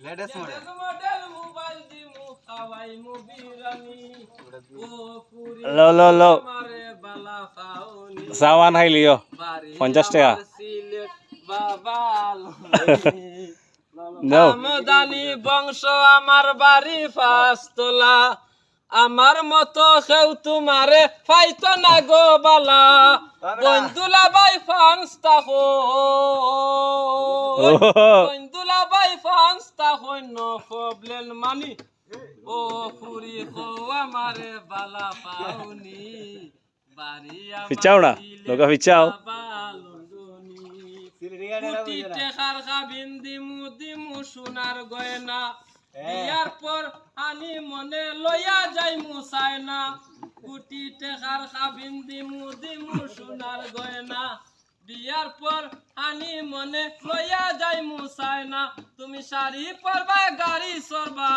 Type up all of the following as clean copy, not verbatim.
latest model mobile দিমু খাওয়াই মুবিরানি ও পুরি লো লো লো মারে বালা ফাউনি সাওয়ান হাই লিও 50 টাকা সিলেট বাবা নো আমদানি বংশ আমার বাড়ি ফাস্তলা আমার মতো কেউ তোমারে ফাইতো না গো বালা বন্ধুলা বাই ফাংস্তা হো বন্ধুলা বাই ফাংস্তা হই নো প্রবলেম মানি ও পুরি হো আমারে বালা পাউনি বাড়ি আমার পিচাও না লোকা পিচাও কুটি টেকার খাবিন দিমু দিমু সোনার গয়না বিয়ার পর আনি মনে লইয়া যাইমু চায়না কুটি টেকার খাবিন দিমু দিমু সোনার গয়না বিয়ার পর আনি মনে লইয়া যাইমু চায়না তুমি শাড়ি পরবা গাড়ি চড়বা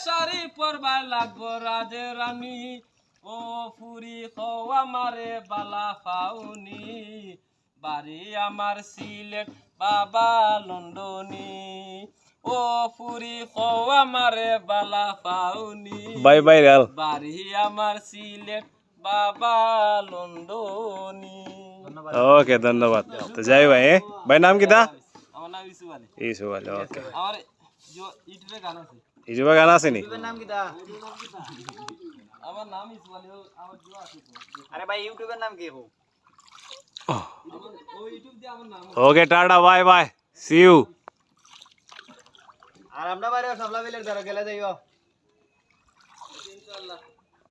শাড়ি পরবা লাগবো রাজে রানী ও পুরি খোয়া মারে বালা ফাউনি বাড়ি আমার সিলেট বাবা লন্ডনি ও পুরি খোয়া মারে বালা ফাউনি বাই বাই রেল বাড়ি আমার সিলেট বাবা লন্ডনি ওকে ধন্যবাদ তো যাই ভাই ভাই নাম কি তা আমার নাম ইসু আলী ইসু আলী ওকে আমার ইউটিউবে গান আছে ইজুবা গান আছে নি নাম কি তা আমার নাম ইসু আলী আমার জুয়া আছে তো আরে ভাই ইউটিউবের নাম কি হো ও ইউটিউব দিয়ে আমার নাম okay tata bye bye see you আর আমরা বাইরে সামলা বিলের দ্বারা গেলে যাইও ইনশাআল্লাহ